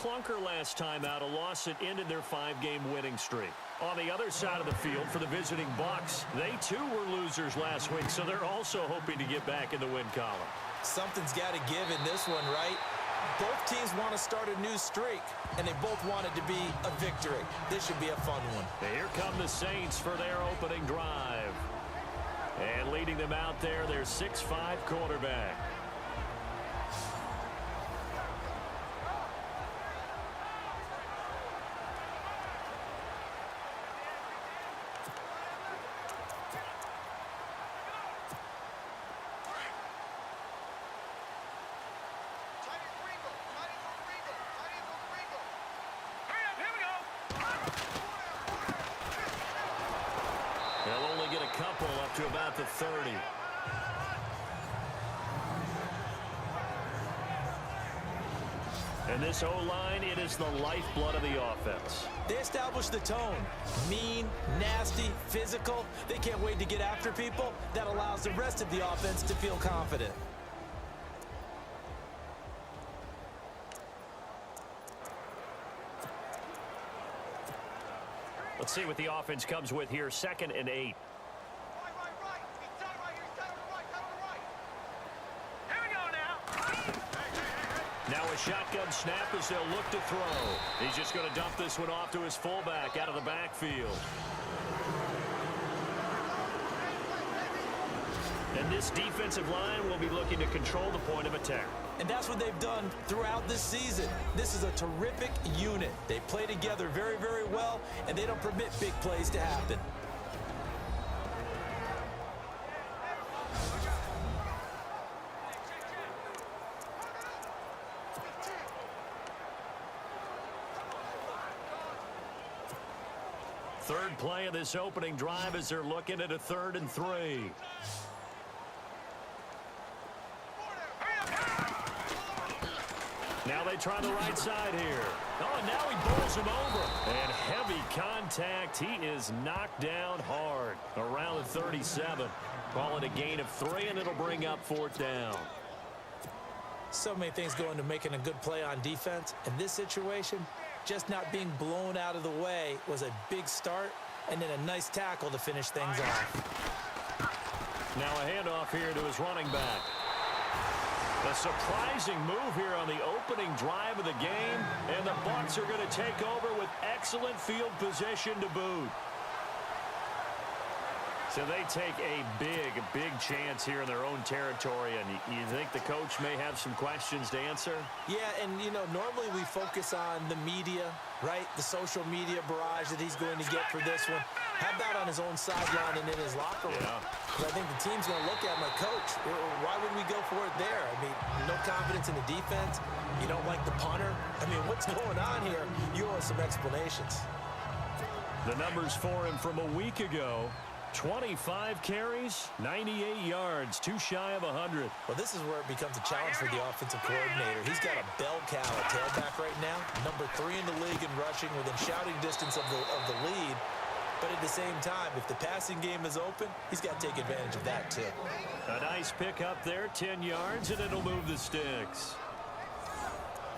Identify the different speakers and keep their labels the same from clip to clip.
Speaker 1: clunker last time out, a loss that ended their 5-game winning streak. On the other side of the field for the visiting Bucs, they too were losers last week, so they're also hoping to get back in the win column.
Speaker 2: Something's got to give in this one, right? Both teams want to start a new streak, and they both want it to be a victory. This should be a fun one.
Speaker 1: Here come the Saints for their opening drive. And leading them out there, their 6'5" quarterback. They'll only get a couple up to about the 30. And this O-line, it is the lifeblood of the offense.
Speaker 2: They establish the tone. Mean, nasty, physical. They can't wait to get after people. That allows the rest of the offense to feel confident.
Speaker 1: Let's see what the offense comes with here. 2nd and 8. Now a shotgun snap as they'll look to throw. He's just going to dump this one off to his fullback out of the backfield. And this defensive line will be looking to control the point of attack.
Speaker 2: And that's what they've done throughout this season. This is a terrific unit. They play together very, very well, and they don't permit big plays to happen.
Speaker 1: Third play of this opening drive as they're looking at a 3rd and 3. Now they try the right side here. Oh, and now he bowls him over. And heavy contact. He is knocked down hard around the 37. Call it a gain of 3, and it'll bring up 4th down.
Speaker 2: So many things go into making a good play on defense. In this situation, just not being blown out of the way was a big start, and then a nice tackle to finish things off.
Speaker 1: Now a handoff here to his running back. A surprising move here on the opening drive of the game, and the Bucs are going to take over with excellent field position to boot. So they take a big chance here in their own territory, and you think the coach may have some questions to answer?
Speaker 2: Yeah, and, you know, normally we focus on the media, right? The social media barrage that he's going to get for this one. How about on his own sideline and in his locker room?
Speaker 1: Yeah.
Speaker 2: Because I think the team's going to look at him like, Coach, why would we go for it there? I mean, no confidence in the defense. You don't like the punter. I mean, what's going on here? You owe us some explanations.
Speaker 1: The numbers for him from a week ago. 25 carries, 98 yards, too shy of 100.
Speaker 2: Well, this is where it becomes a challenge for the offensive coordinator. He's got a bell cow at tailback right now, number 3 in the league in rushing, within shouting distance of the lead. But at the same time, if the passing game is open, he's got to take advantage of that too.
Speaker 1: A nice pick up there, 10 yards, and it'll move the sticks.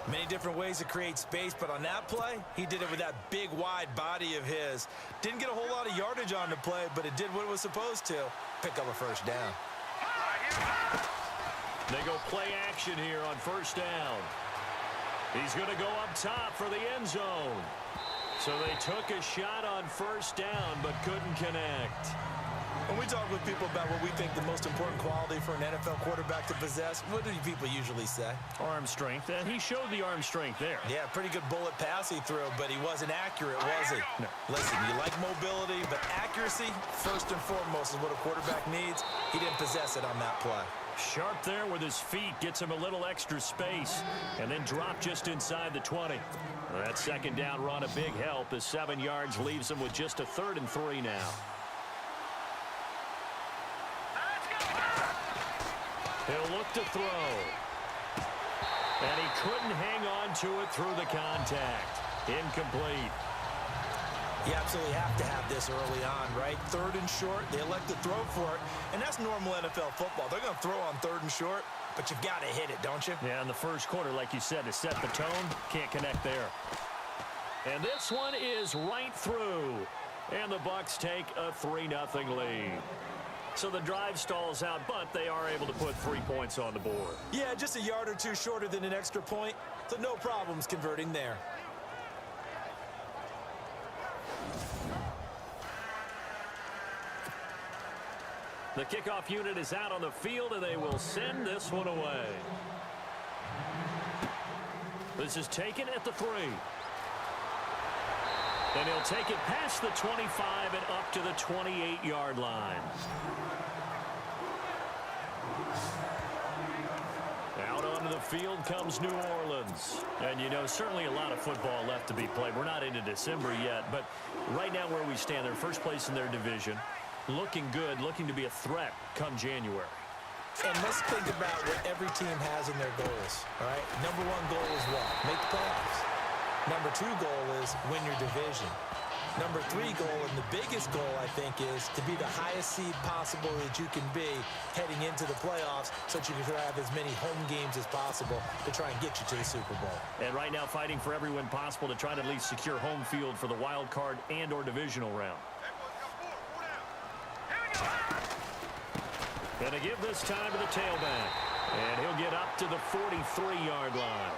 Speaker 2: Many different ways to create space, but on that play, he did it with that big, wide body of his. Didn't get a whole lot of yardage on the play, but it did what it was supposed to. Pick up a 1st down.
Speaker 1: They go play action here on 1st down. He's going to go up top for the end zone. So they took a shot on 1st down, but couldn't connect.
Speaker 2: When we talk with people about what we think the most important quality for an NFL quarterback to possess, what do people usually say?
Speaker 1: Arm strength. And he showed the arm strength there.
Speaker 2: Yeah, pretty good bullet pass he threw, but he wasn't accurate, was he?
Speaker 1: No.
Speaker 2: Listen, you like mobility, but accuracy, first and foremost, is what a quarterback needs. He didn't possess it on that play.
Speaker 1: Sharp there with his feet, gets him a little extra space, and then drop just inside the 20. That 2nd down run a big help as 7 yards leaves him with just a 3rd and 3 now. He'll look to throw. And he couldn't hang on to it through the contact. Incomplete.
Speaker 2: You absolutely have to have this early on, right? 3rd and short, they elect to throw for it, and that's normal NFL football. They're going to throw on 3rd and short. but you've got to hit it, don't you?
Speaker 1: Yeah, in the first quarter, like you said, to set the tone, can't connect there. And this one is right through. And the Bucs take a 3-0 lead. So the drive stalls out, but they are able to put 3 points on the board.
Speaker 2: Yeah, just a yard or two shorter than an extra point, so no problems converting there.
Speaker 1: The kickoff unit is out on the field, and they will send this one away. This is taken at the 3. And he'll take it past the 25 and up to the 28-yard line. Out onto the field comes New Orleans. And, you know, certainly a lot of football left to be played. We're not into December yet, but right now where we stand, they're first place in their division. Looking good, looking to be a threat come January.
Speaker 2: And let's think about what every team has in their goals, all right? Number 1 goal is what? Make the playoffs. Number 2 goal is win your division. Number 3 goal, and the biggest goal, I think, is to be the highest seed possible that you can be heading into the playoffs so that you can have as many home games as possible to try and get you to the Super Bowl. And right now fighting for every win possible to try to at least secure home field for the wild card and or divisional round. Gonna give this time to the tailback. And he'll get up to the 43-yard line.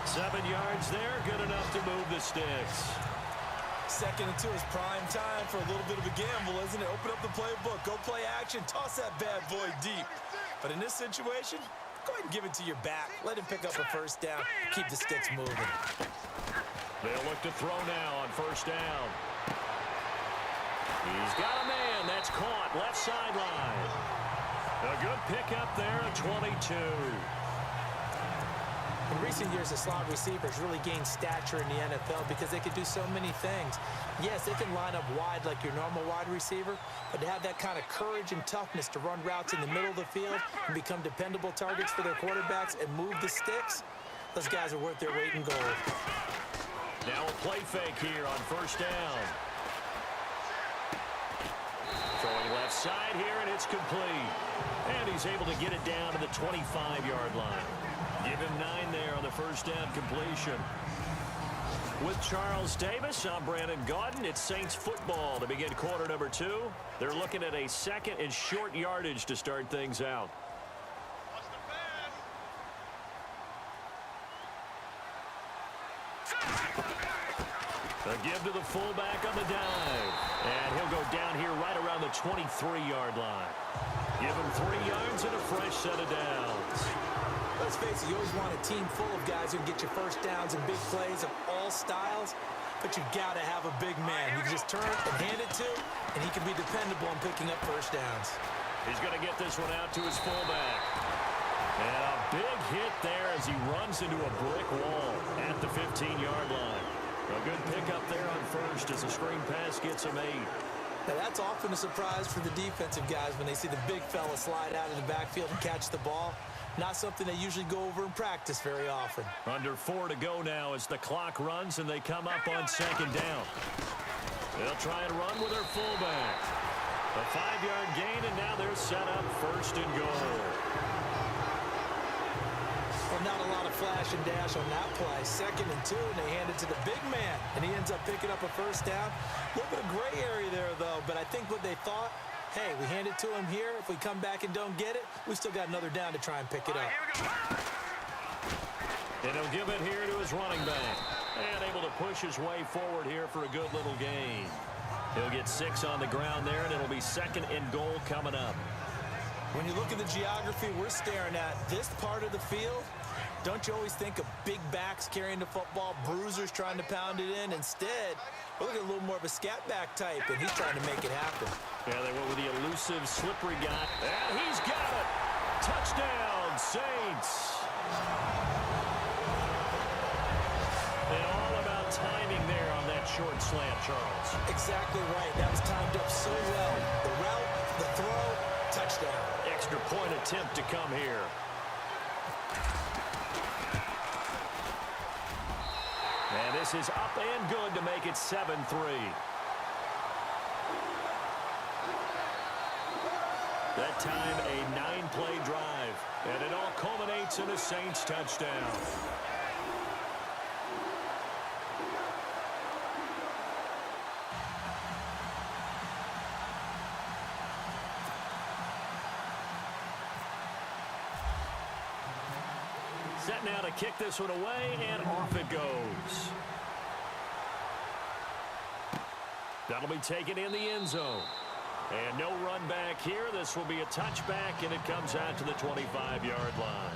Speaker 2: 7 yards there, good enough to move the sticks. 2nd and 2 is prime time for a little bit of a gamble, isn't it? Open up the playbook, go play action, toss that bad boy deep. But in this situation, go ahead and give it to your back. Let him pick up a first down, keep the sticks moving. They'll look to throw now on first down. He's got a man, that's caught, left sideline. A good pickup there at 22. In recent years, the slot receivers really gained stature in the NFL because they can do so many things. Yes, they can line up wide like your normal wide receiver, but to have that kind of courage and toughness to run routes in the middle of the field and become dependable targets for their quarterbacks and move the sticks, those guys are worth their weight in gold. Now a play fake here on first down. Throwing left side here, and it's complete. And he's able to get it down to the 25-yard line. Give him 9 there on the first down completion. With Charles Davis, I'm Brandon Gaudin. It's Saints football to begin quarter number 2. They're looking at a 2nd and short yardage to start things out. A give to the fullback on the dive. And he'll go down here right around the 23-yard line. Give him 3 yards and a fresh set of downs. Let's face it, you always want a team full of guys who can get you first downs and big plays of all styles, but you've got to have a big man. You can just turn and hand it to, and he can be dependable in picking up first downs. He's going to get this one out to his fullback. And a big hit there as he runs into a brick wall at the 15-yard line. A good pickup there on first as the screen pass gets him 8. Now that's often a surprise for the defensive guys when they see the big fella slide out in the backfield and catch the ball. Not something they usually go over in practice very often. Under 4 to go now as the clock runs and they come up on 2nd down. They'll try and run with their fullback. A 5-yard gain, and now they're set up 1st and goal. Well, not a lot of flash and dash on that play. 2nd and 2, and they hand it to the big man, and he ends up picking up a first down. A little bit of gray area there, though, but I think what they thought, hey, we hand it to him here. If we come back and don't get it, we still got another down to try and pick it up. And he'll give it here to his running back. And able to push his way forward here for a good little gain. He'll get 6 on the ground there, and it'll be 2nd and goal coming up. When you look at the geography we're staring at, this part of the field, don't you always think of big backs carrying the football, bruisers trying to pound it in? Instead, we're looking at a little more of a scat back type, and he's trying to make it happen. Yeah, they went with the elusive, slippery guy. And he's got it. Touchdown, Saints. And all about timing there on that short slant, Charles. Exactly right. That was timed up so well. The route, the throw, touchdown. Extra point attempt to come here. And this is up and good to make it 7-3. That time, a 9-play drive.
Speaker 1: And it all culminates in a Saints touchdown. Set now to kick this one away, and off it goes. That'll be taken in the end zone. And no run back here. This will be a touchback, and it comes out to the 25-yard line.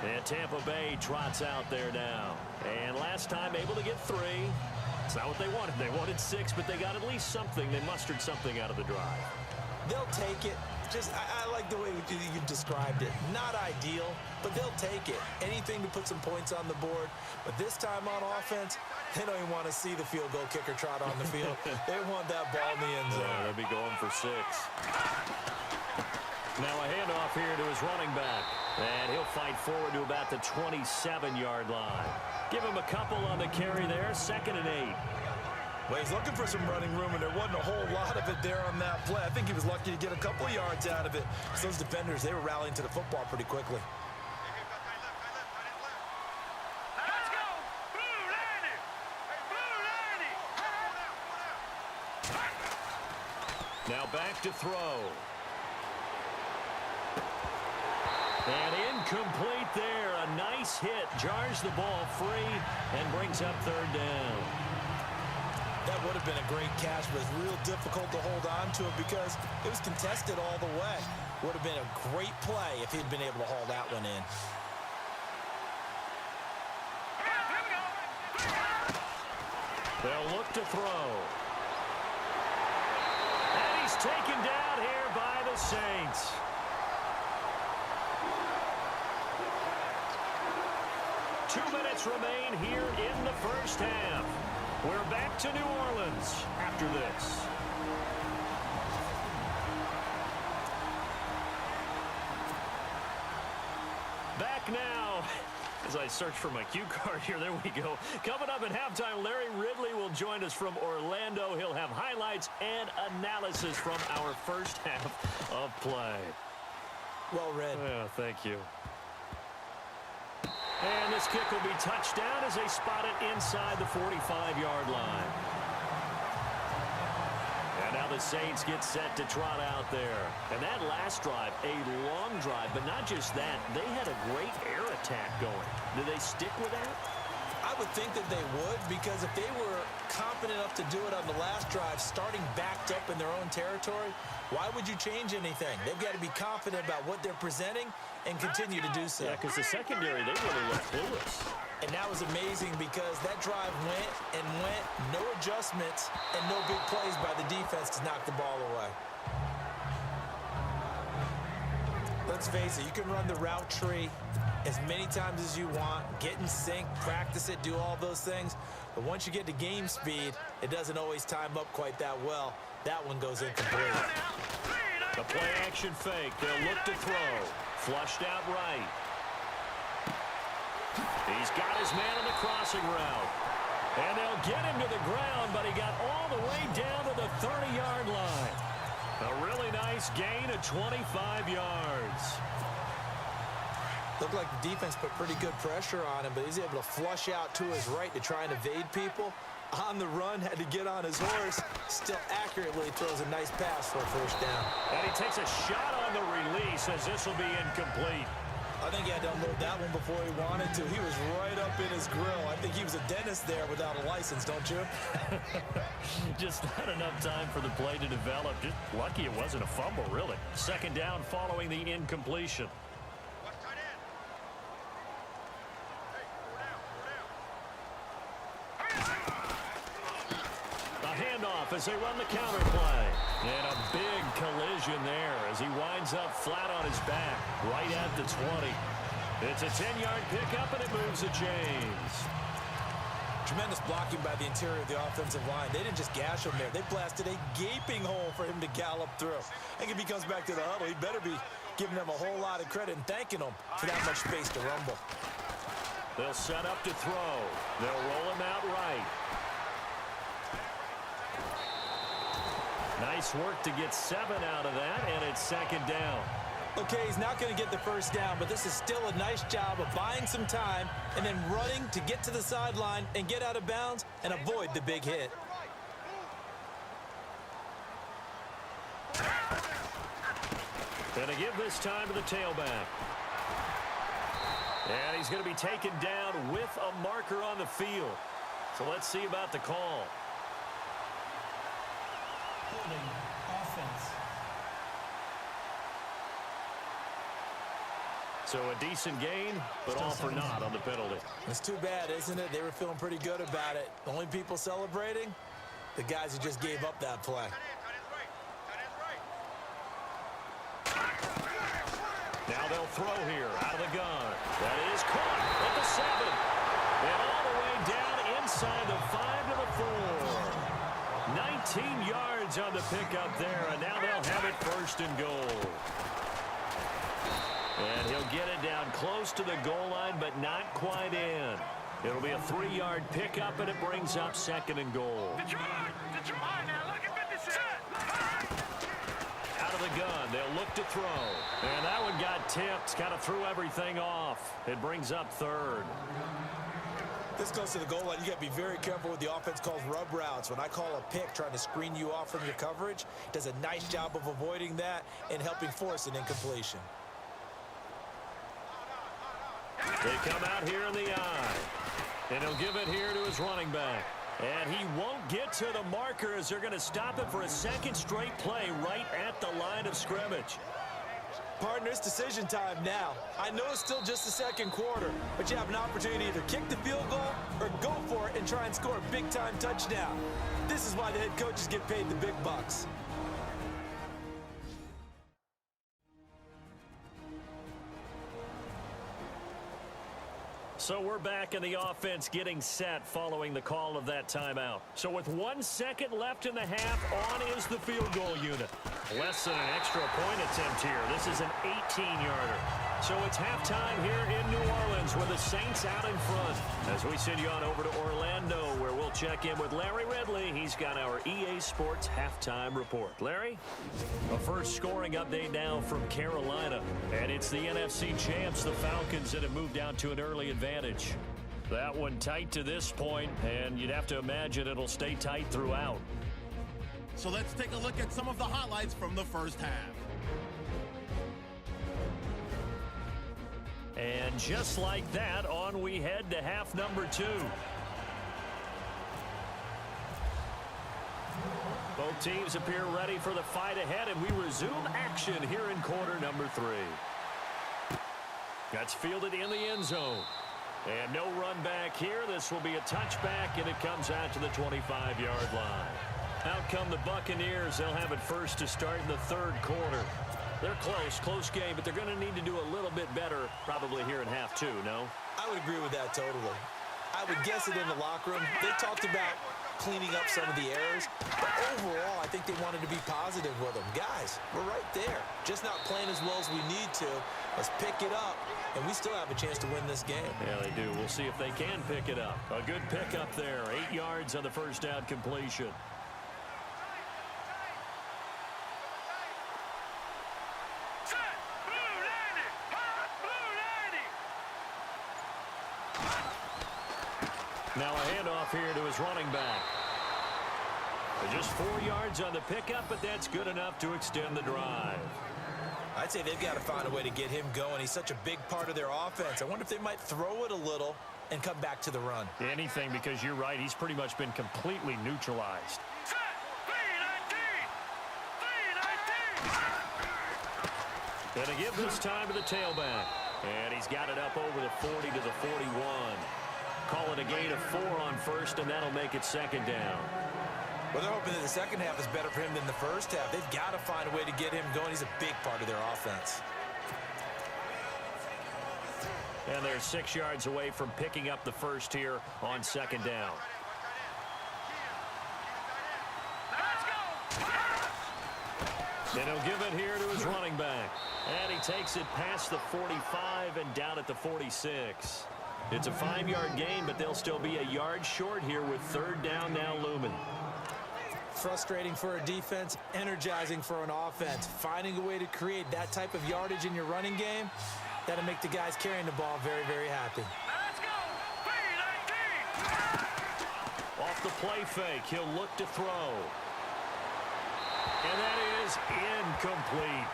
Speaker 1: And Tampa Bay trots out there now. And last time able to get 3. It's not what they wanted. They wanted 6, but they got at least something. They mustered something out of the drive.
Speaker 2: They'll take it. I like the way you described it. Not ideal, but they'll take it. Anything to put some points on the board. But this time on offense, they don't even want to see the field goal kicker trot on the field. They want that ball in the end zone.
Speaker 1: Yeah, they'll be going for 6. Now a handoff here to his running back. And he'll fight forward to about the 27-yard line. Give him a couple on the carry there. 2nd and 8.
Speaker 2: Well, he's looking for some running room, and there wasn't a whole lot of it there on that play. I think he was lucky to get a couple of yards out of it. So those defenders, they were rallying to the football pretty quickly.
Speaker 3: Let's go! Blue Lanny! Blue Lanny!
Speaker 1: Now back to throw. And incomplete there. A nice hit. Jars the ball free and brings up 3rd down.
Speaker 2: That would have been a great catch, but it's real difficult to hold on to it because it was contested all the way. Would have been a great play if he'd been able to haul that one in.
Speaker 1: They'll look to throw. And he's taken down here by the Saints. Two minutes remain here in the first half. We're back to New Orleans after this. Back now. As I search for my cue card here, there we go. Coming up at halftime, Larry Ridley will join us from Orlando. He'll have highlights and analysis from our first half of play.
Speaker 2: Well read.
Speaker 1: Yeah, thank you. And this kick will be touched down as they spot it inside the 45-yard line. And now the Saints get set to trot out there. And that last drive, a long drive, but not just that. They had a great air attack going. Did they stick with that?
Speaker 2: I would think that they would, because if they were confident enough to do it on the last drive, starting backed up in their own territory, why would you change anything? They've got to be confident about what they're presenting and continue to do so.
Speaker 1: Yeah, because the secondary, they really look clueless.
Speaker 2: And that was amazing because that drive went and went, no adjustments, and no big plays by the defense to knock the ball away. Let's face it, you can run the route tree as many times as you want, get in sync, practice it, do all those things. But once you get to game speed, it doesn't always time up quite that well. That one goes incomplete.
Speaker 1: The play action fake. They'll look to throw. Flushed out right. He's got his man on the crossing route. And they'll get him to the ground, but he got all the way down to the 30-yard line. A really nice gain of 25 yards.
Speaker 2: Looked like the defense put pretty good pressure on him, but he's able to flush out to his right to try and evade people. On the run, had to get on his horse. Still accurately throws a nice pass for a first down.
Speaker 1: And he takes a shot on the release as this will be incomplete.
Speaker 2: I think he had to unload that one before he wanted to. He was right up in his grill. I think he was a dentist there without a license, don't you?
Speaker 1: Just not enough time for the play to develop. Just lucky it wasn't a fumble, really. Second down following the incompletion. As they run the counter play. And a big collision there as he winds up flat on his back right at the 20. It's a 10-yard pickup, and it moves the chains.
Speaker 2: Tremendous blocking by the interior of the offensive line. They didn't just gash him there. They blasted a gaping hole for him to gallop through. I think if he comes back to the huddle, he better be giving them a whole lot of credit and thanking them for that much space to rumble.
Speaker 1: They'll set up to throw. They'll roll him out right. Nice work to get 7 out of that, and it's second down.
Speaker 2: Okay, he's not going to get the first down, but this is still a nice job of buying some time and then running to get to the sideline and get out of bounds and avoid the big hit.
Speaker 1: And to give this time to the tailback. And he's going to be taken down with a marker on the field. So let's see about the call.
Speaker 4: Holding offense.
Speaker 1: So a decent gain, but all for naught on the penalty.
Speaker 2: It's too bad, isn't it? They were feeling pretty good about it. The only people celebrating, the guys who just gave up that play.
Speaker 1: Now they'll throw here out of the gun. That is caught at the 7. And all the way down inside the 5 to the 4. 19 yards on the pickup there, and now they'll have it first and goal. And he'll get it down close to the goal line, but not quite in. It'll be a 3-yard pickup, and it brings up second and goal. Out of the gun, they'll look to throw. And that one got tipped, kind of threw everything off. It brings up third.
Speaker 2: This goes to the goal line. You got to be very careful with the offense calls rub routes. When I call a pick trying to screen you off from your coverage, does a nice job of avoiding that and helping force an incompletion.
Speaker 1: They come out here in the eye. And he'll give it here to his running back. And he won't get to the marker as they're going to stop it for a second straight play right at the line of scrimmage.
Speaker 2: Partner, it's decision time now. I know it's still just the second quarter, but you have an opportunity to either kick the field goal or go for it and try and score a big-time touchdown. This is why the head coaches get paid the big bucks.
Speaker 1: So we're back in the offense getting set following the call of that timeout. So with 1 second left in the half, on is the field goal unit. Less than an extra point attempt here. This is an 18-yarder. So it's halftime here in New Orleans with the Saints out in front. As we send you on over to Orlando, where we'll check in with Larry Ridley. He's got our EA Sports halftime report. Larry? A first scoring update now from Carolina. And it's the NFC champs, the Falcons, that have moved out to an early advantage. That one tight to this point, and you'd have to imagine it'll stay tight throughout.
Speaker 5: So let's take a look at some of the highlights from the first half.
Speaker 1: And just like that, on we head to half number 2. Both teams appear ready for the fight ahead, and we resume action here in quarter number 3. That's fielded in the end zone. And no run back here. This will be a touchback, and it comes out to the 25-yard line. Out come the Buccaneers. They'll have it first to start in the third quarter. They're close game, but they're going to need to do a little bit better probably here in half 2, no?
Speaker 2: I would agree with that totally. I would guess it in the locker room. They talked about cleaning up some of the errors, but overall, I think they wanted to be positive with them. Guys, we're right there. Just not playing as well as we need to. Let's pick it up, and we still have a chance to win this game.
Speaker 1: Yeah, they do. We'll see if they can pick it up. A good pickup there. 8 yards on the first down completion. Now a handoff here to his running back. Just 4 yards on the pickup, but that's good enough to extend the drive.
Speaker 2: I'd say they've got to find a way to get him going. He's such a big part of their offense. I wonder if they might throw it a little and come back to the run.
Speaker 1: Anything, because you're right. He's pretty much been completely neutralized. And to give this time to the tailback. And he's got it up over the 40 to the 41. Call it a gain of 4 on first, and that'll make it second down.
Speaker 2: Well, they're hoping that the second half is better for him than the first half. They've got to find a way to get him going. He's a big part of their offense.
Speaker 1: And they're 6 yards away from picking up the first here on second down. And he'll give it here to his running back. And he takes it past the 45 and down at the 46. It's a 5-yard gain, but they'll still be a yard short here with third down now looming.
Speaker 2: Frustrating for a defense, energizing for an offense. Finding a way to create that type of yardage in your running game, that'll make the guys carrying the ball very, very happy.
Speaker 3: Let's go. 3-19.
Speaker 1: Off the play fake, he'll look to throw. And that is incomplete.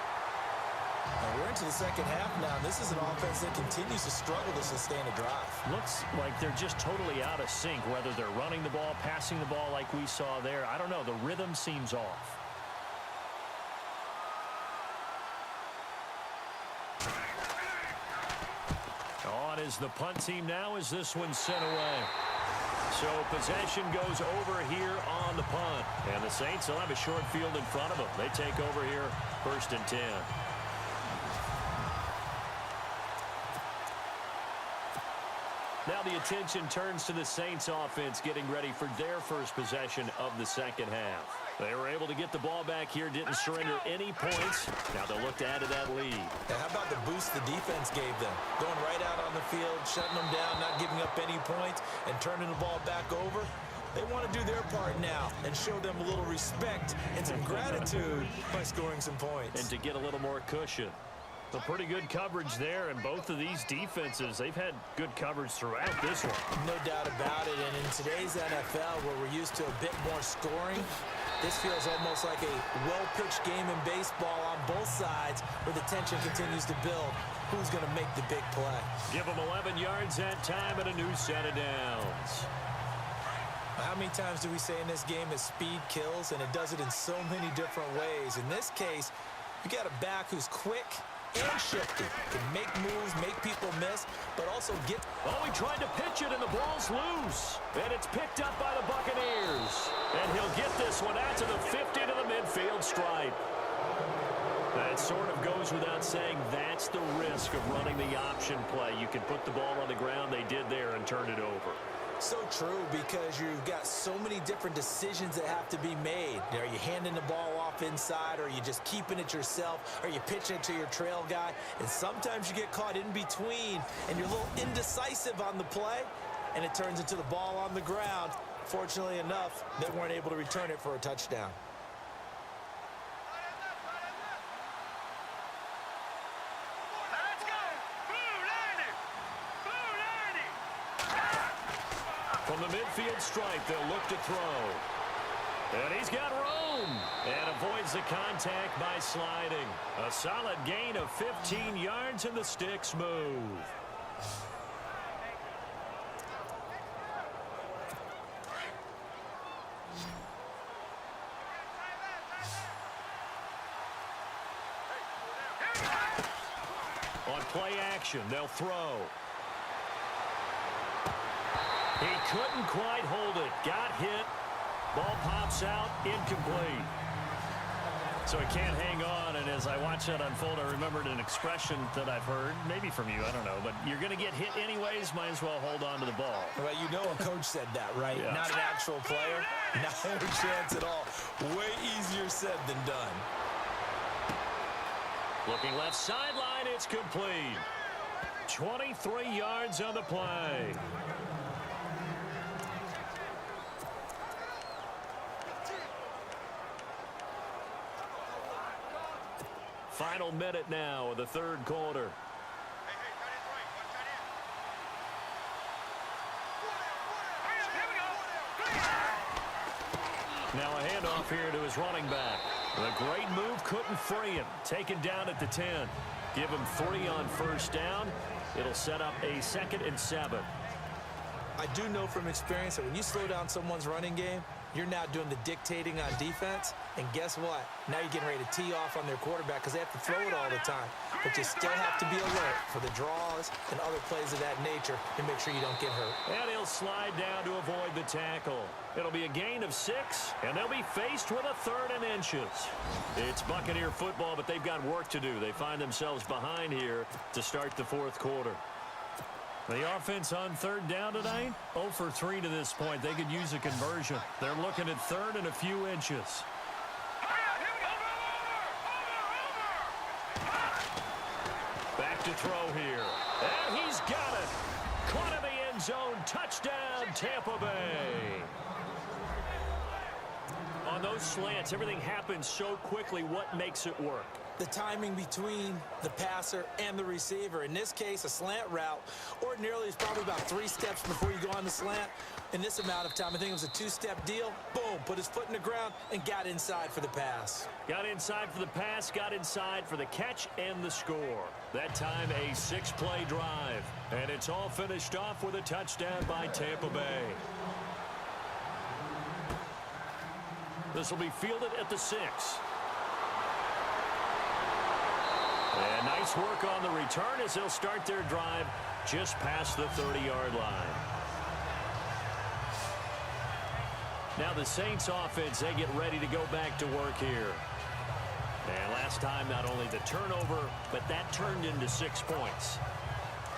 Speaker 2: We're into the second half now. This is an offense that continues to struggle to sustain a drive.
Speaker 1: Looks like they're just totally out of sync, whether they're running the ball, passing the ball like we saw there. I don't know. The rhythm seems off. On is the punt team now as this one's sent away. So possession goes over here on the punt. And the Saints will have a short field in front of them. They take over here 1st and 10. Now the attention turns to the Saints offense getting ready for their first possession of the second half. They were able to get the ball back here, didn't surrender any points. Now they'll look to add to that lead.
Speaker 2: Now how about the boost the defense gave them? Going right out on the field, shutting them down, not giving up any points, and turning the ball back over. They want to do their part now and show them a little respect and some gratitude by scoring some points.
Speaker 1: And to get a little more cushion. Some pretty good coverage there, and both of these defenses, they've had good coverage throughout this one.
Speaker 2: No doubt about it, and in today's NFL, where we're used to a bit more scoring, this feels almost like a well-pitched game in baseball on both sides where the tension continues to build. Who's going to make the big play?
Speaker 1: Give them 11 yards that time and a new set of downs.
Speaker 2: How many times do we say in this game that speed kills, and it does it in so many different ways? In this case, you got a back who's quick and shifty, can make moves, make people miss, but also get...
Speaker 1: Oh, he tried to pitch it, and the ball's loose. And it's picked up by the Buccaneers. And he'll get this one out to the 50 to the midfield stripe. That sort of goes without saying. That's the risk of running the option play. You can put the ball on the ground. They did there and turn it over.
Speaker 2: So true, because you've got so many different decisions that have to be made. Are you handing the ball off inside, or are you just keeping it yourself? Are you pitching it to your trail guy? And sometimes you get caught in between, and you're a little indecisive on the play, and it turns into the ball on the ground. Fortunately enough, they weren't able to return it for a touchdown.
Speaker 3: Let's go. Blue Lightning. Blue Lightning.
Speaker 1: From the midfield stripe, they'll look to throw. And he's got room. And avoids the contact by sliding. A solid gain of 15 yards, and the sticks move. On play action, they'll throw. He couldn't quite hold it. Got hit. Ball pops out. Incomplete. So he can't hang on, and as I watch that unfold, I remembered an expression that I've heard, maybe from you, I don't know, but you're going to get hit anyways, might as well hold on to the ball.
Speaker 2: Well, you know a coach said that, right?
Speaker 1: Yeah.
Speaker 2: Not an actual player. Not a chance at all. Way easier said than done.
Speaker 1: Looking left sideline, it's complete. 23 yards on the play. Final minute now of the third quarter. Now a handoff here to his running back. A great move, couldn't free him. Taken down at the 10. Give him 3 on first down. It'll set up a 2nd and 7.
Speaker 2: I do know from experience that when you slow down someone's running game, you're now doing the dictating on defense. And guess what? Now you're getting ready to tee off on their quarterback because they have to throw it all the time. But you still have to be alert for the draws and other plays of that nature to make sure you don't get hurt.
Speaker 1: And he'll slide down to avoid the tackle. It'll be a gain of 6, and they'll be faced with a 3rd and inches. It's Buccaneer football, but they've got work to do. They find themselves behind here to start the 4th quarter. The offense on 3rd down tonight, 0 for 3 to this point. They could use a conversion. They're looking at 3rd and a few inches. Back to throw here. And he's got it. Caught in the end zone. Touchdown, Tampa Bay. On those those slants, everything happens so quickly. What makes it work?
Speaker 2: The timing between the passer and the receiver. In this case, a slant route ordinarily is probably about 3 steps before you go on the slant. In this amount of time, I think it was a 2-step deal. Boom, put his foot in the ground and got inside for the pass.
Speaker 1: Got inside for the pass, got inside for the catch and the score. That time a 6-play drive. And it's all finished off with a touchdown by Tampa Bay. This will be fielded at the 6. And nice work on the return as they'll start their drive just past the 30-yard line. Now the Saints offense, they get ready to go back to work here. And last time, not only the turnover, but that turned into 6 points.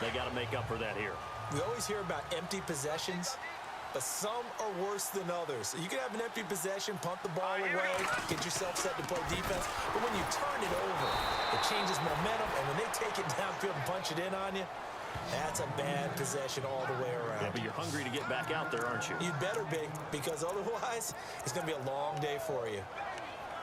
Speaker 1: They got to make up for that here.
Speaker 2: We always hear about empty possessions, but some are worse than others. You can have an empty possession, punt the ball away, get yourself set to play defense, but when you turn it over, it changes momentum, and when they take it downfield and punch it in on you, that's a bad possession all the way around.
Speaker 1: Yeah, but you're hungry to get back out there, aren't you?
Speaker 2: You'd better be, because otherwise, it's going to be a long day for you.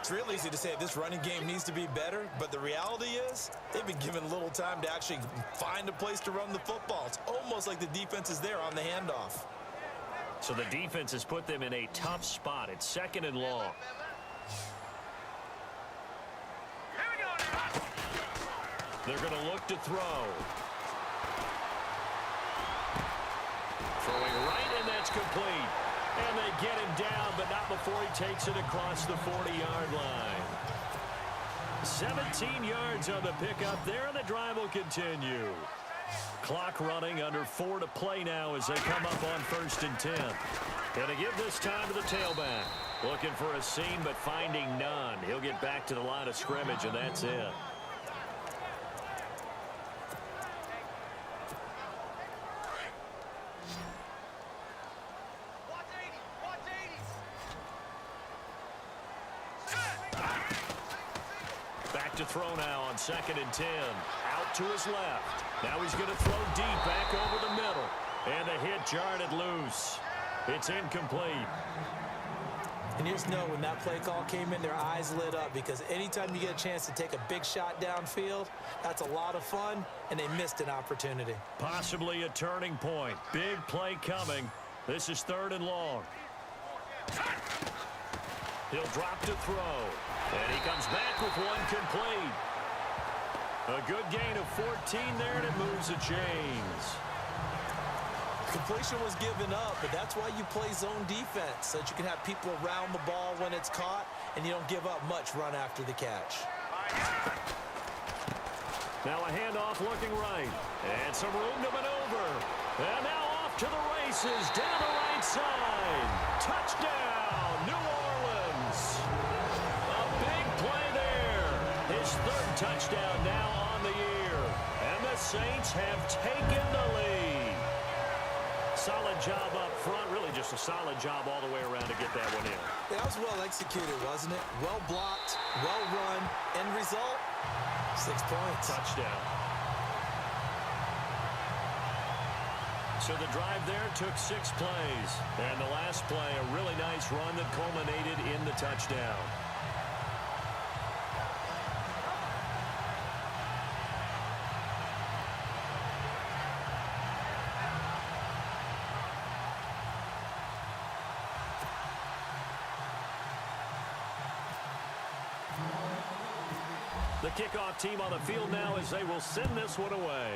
Speaker 2: It's real easy to say this running game needs to be better, but the reality is they've been given little time to actually find a place to run the football. It's almost like the defense is there on the handoff.
Speaker 1: So the defense has put them in a tough spot. It's 2nd and long. They're going to look to throw. Throwing right, and that's complete. And they get him down, but not before he takes it across the 40-yard line. 17 yards on the pickup there, and the drive will continue. Clock running, under 4 to play now as they come up on 1st and 10. Going to give this time to the tailback. Looking for a seam, but finding none. He'll get back to the line of scrimmage, and that's it. Back to throw now on 2nd and 10. Out to his left. Now he's going to throw deep back over the middle. And the hit jarred it loose. It's incomplete.
Speaker 2: And you just know when that play call came in, their eyes lit up, because anytime you get a chance to take a big shot downfield, that's a lot of fun, and they missed an opportunity.
Speaker 1: Possibly a turning point. Big play coming. This is 3rd and long. He'll drop to throw. And he comes back with one complete. A good gain of 14 there, and it moves the chains.
Speaker 2: Completion was given up, but that's why you play zone defense, so that you can have people around the ball when it's caught, and you don't give up much run after the catch.
Speaker 1: Now a handoff looking right. And some room to maneuver. And now off to the races down the right side. Touchdown, New Orleans. A big play there. His 3rd touchdown now on the year. And the Saints have taken the lead. Solid job up front. Really just a solid job all the way around to get that one in.
Speaker 2: That was well executed, wasn't it? Well blocked, well run. End result, 6 points.
Speaker 1: Touchdown. So the drive there took 6 plays. And the last play, a really nice run that culminated in the touchdown. The kickoff team on the field now as they will send this one away.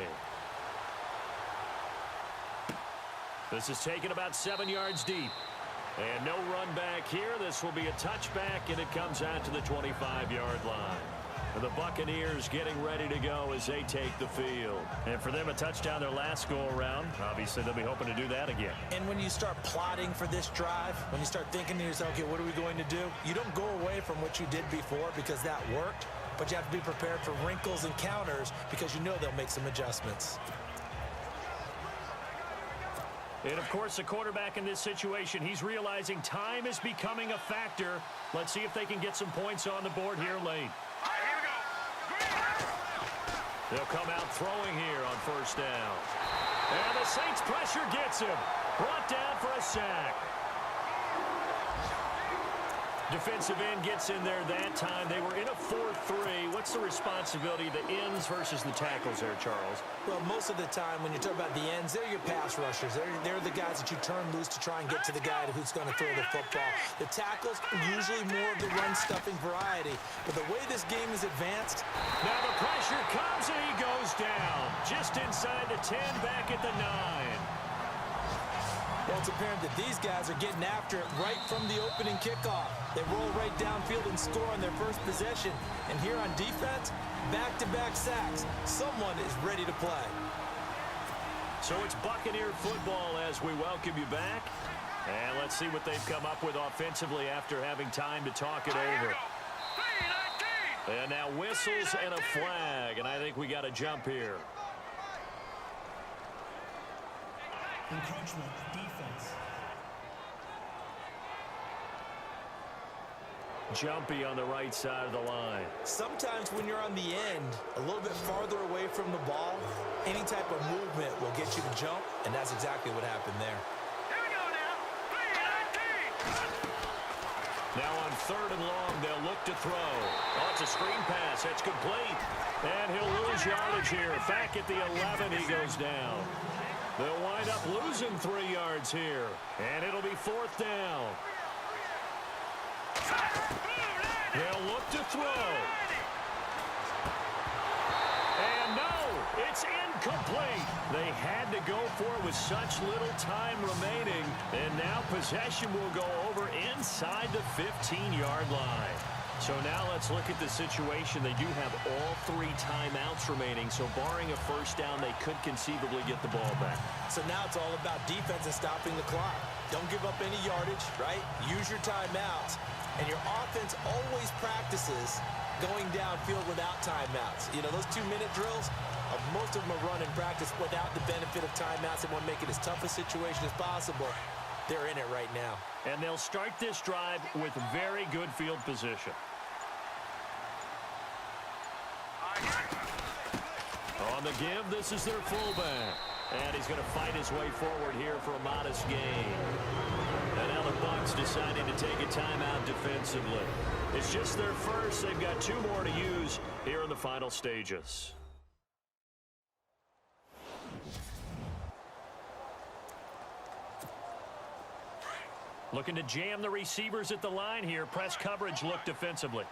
Speaker 1: This is taken about 7 yards deep. And no run back here. This will be a touchback, and it comes out to the 25-yard line. The Buccaneers getting ready to go as they take the field. And for them, a touchdown their last go-around. Obviously, they'll be hoping to do that again.
Speaker 2: And when you start plotting for this drive, when you start thinking to yourself, okay, what are we going to do? You don't go away from what you did before because that worked, but you have to be prepared for wrinkles and counters because you know they'll make some adjustments.
Speaker 1: And, of course, the quarterback in this situation, he's realizing time is becoming a factor. Let's see if they can get some points on the board here late. They'll come out throwing here on 1st down. And the Saints pressure gets him. Brought down for a sack. Defensive end gets in there that time. They were in a 4-3. What's the responsibility of the ends versus the tackles there, Charles?
Speaker 2: Well, most of the time when you talk about the ends, they're your pass rushers. They're the guys that you turn loose to try and get to the guy who's going to throw the football. The tackles are usually more of the run-stuffing variety. But the way this game is advanced...
Speaker 1: Now the pressure comes and he goes down. Just inside the 10, back at the 9.
Speaker 2: Well, it's apparent that these guys are getting after it right from the opening kickoff. They roll right downfield and score on their first possession. And here on defense, back-to-back sacks. Someone is ready to play.
Speaker 1: So it's Buccaneer football as we welcome you back. And let's see what they've come up with offensively after having time to talk it over. And now whistles and a flag. And I think we got a jump here.
Speaker 4: Encroachment, defense.
Speaker 1: Jumpy on the right side of the line.
Speaker 2: Sometimes when you're on the end, a little bit farther away from the ball, any type of movement will get you to jump, and that's exactly what happened there.
Speaker 3: Here we go now.
Speaker 1: Now on 3rd and long, they'll look to throw. Oh, it's a screen pass. That's complete. And he'll lose yardage here. Back at the 11, he goes down. They'll wind up losing 3 yards here. And it'll be 4th down. They'll look to throw. And no, it's incomplete. They had to go for it with such little time remaining. And now possession will go over inside the 15-yard line. So now let's look at the situation. They do have all 3 timeouts remaining, so barring a first down, they could conceivably get the ball back.
Speaker 2: So now it's all about defense and stopping the clock. Don't give up any yardage, right? Use your timeouts. And your offense always practices going downfield without timeouts. You know, those 2-minute drills, most of them are run in practice without the benefit of timeouts and want to make it as tough a situation as possible. They're in it right now.
Speaker 1: And they'll start this drive with very good field position. On the give, this is their fullback. And he's going to fight his way forward here for a modest gain. And now the Bucs deciding to take a timeout defensively. It's just their first. They've got 2 more to use here in the final stages. Looking to jam the receivers at the line here. Press coverage look defensively.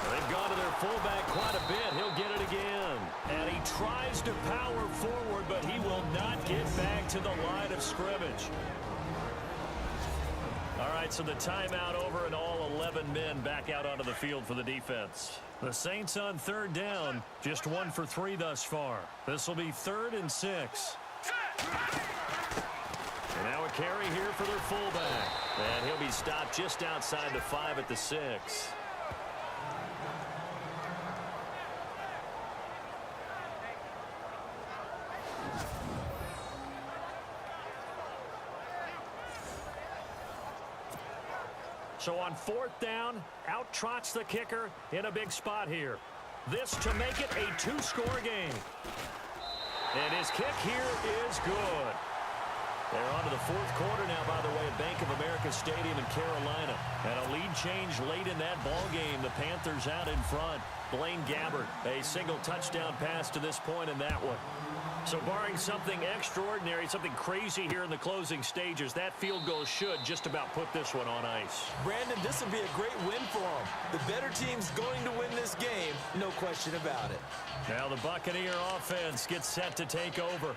Speaker 1: They've gone to their fullback quite a bit. He'll get it again. And he tries to power forward, but he will not get back to the line of scrimmage. All right, so the timeout over and all 11 men back out onto the field for the defense. The Saints on 3rd down, just 1 for 3 thus far. This will be 3rd and 6. And now a carry here for their fullback. And he'll be stopped just outside the 5 at the 6. So on 4th down, out trots the kicker in a big spot here. This to make it a 2-score game. And his kick here is good. They're on to the 4th quarter now, by the way, at Bank of America Stadium in Carolina. And a lead change late in that ball game. The Panthers out in front. Blaine Gabbert, a single touchdown pass to this point in that one. So barring something extraordinary, something crazy here in the closing stages, that field goal should just about put this one on ice.
Speaker 2: Brandon, this would be a great win for them. The better team's going to win this game, no question about it.
Speaker 1: Now the Buccaneer offense gets set to take over.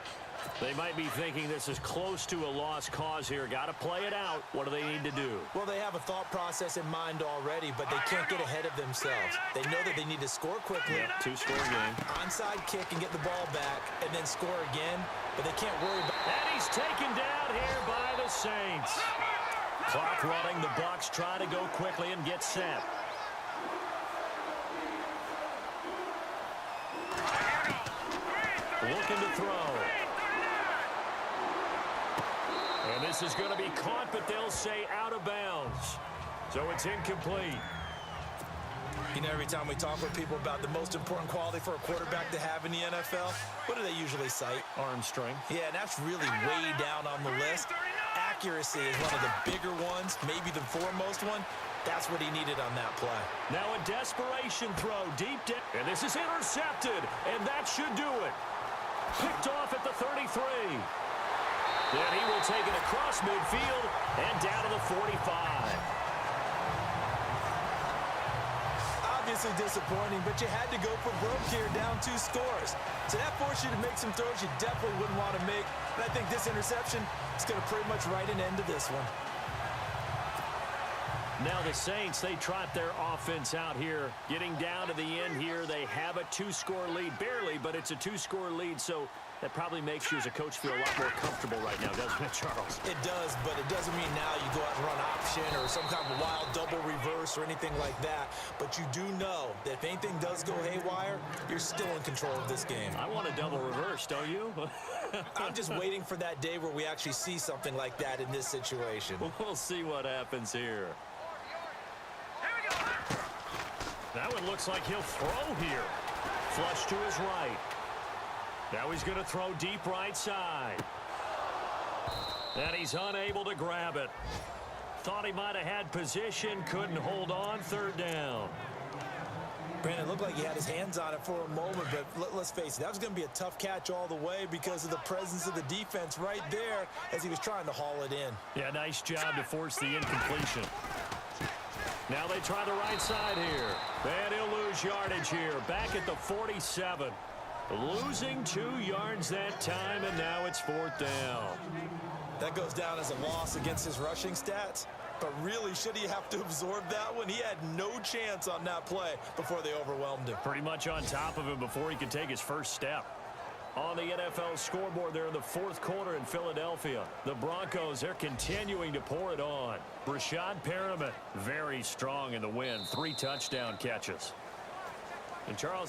Speaker 1: They might be thinking this is close to a lost cause here. Got to play it out. What do they need to do?
Speaker 2: Well, they have a thought process in mind already, but they can't get ahead of themselves. They know that they need to score quickly.
Speaker 1: Yep, 2-score game.
Speaker 2: Onside kick and get the ball back, and then score again, but they can't worry about it.
Speaker 1: And he's taken down here by the Saints. Clock running. The Bucs try to go quickly and get set. Looking to throw. And this is going to be caught, but they'll say out of bounds. So it's incomplete.
Speaker 2: You know, every time we talk with people about the most important quality for a quarterback to have in the NFL, what do they usually cite?
Speaker 1: Arm strength.
Speaker 2: Yeah, and that's really way down on the list. accuracy is one of the bigger ones, maybe the foremost one. That's what he needed on that play.
Speaker 1: Now a desperation throw deep down. And this is intercepted, and that should do it. Picked off at the 33. Then he will take it across midfield and down to the 45.
Speaker 2: Obviously disappointing, but you had to go for broke here, down 2 scores. So that forced you to make some throws you definitely wouldn't want to make. And I think this interception is going to pretty much write an end to this one.
Speaker 1: Now the Saints, they trot their offense out here. Getting down to the end here, they have a 2-score lead. Barely, but it's a 2-score lead, so that probably makes you as a coach feel a lot more comfortable right now, doesn't it, Charles?
Speaker 2: It does, but it doesn't mean now you go out and run option or some kind of wild double reverse or anything like that. But you do know that if anything does go haywire, you're still in control of this game.
Speaker 1: I want a double reverse, don't you?
Speaker 2: I'm just waiting for that day where we actually see something like that in this situation.
Speaker 1: We'll see what happens here. That one looks like he'll throw here. Flush to his right. Now he's going to throw deep right side. And he's unable to grab it. Thought he might have had position, couldn't hold on, 3rd down.
Speaker 2: Brandon, it looked like he had his hands on it for a moment, but let's face it, that was going to be a tough catch all the way because of the presence of the defense right there as he was trying to haul it in.
Speaker 1: Yeah, nice job to force the incompletion. Now they try the right side here. And he'll lose yardage here. Back at the 47. Losing 2 yards that time, and now it's 4th down.
Speaker 2: That goes down as a loss against his rushing stats. But really, should he have to absorb that one? He had no chance on that play before they overwhelmed him.
Speaker 1: Pretty much on top of him before he could take his first step. On the NFL scoreboard there in the 4th quarter in Philadelphia, the Broncos, they're continuing to pour it on. Rashad Perriman, very strong in the win. 3 touchdown catches. And Charles...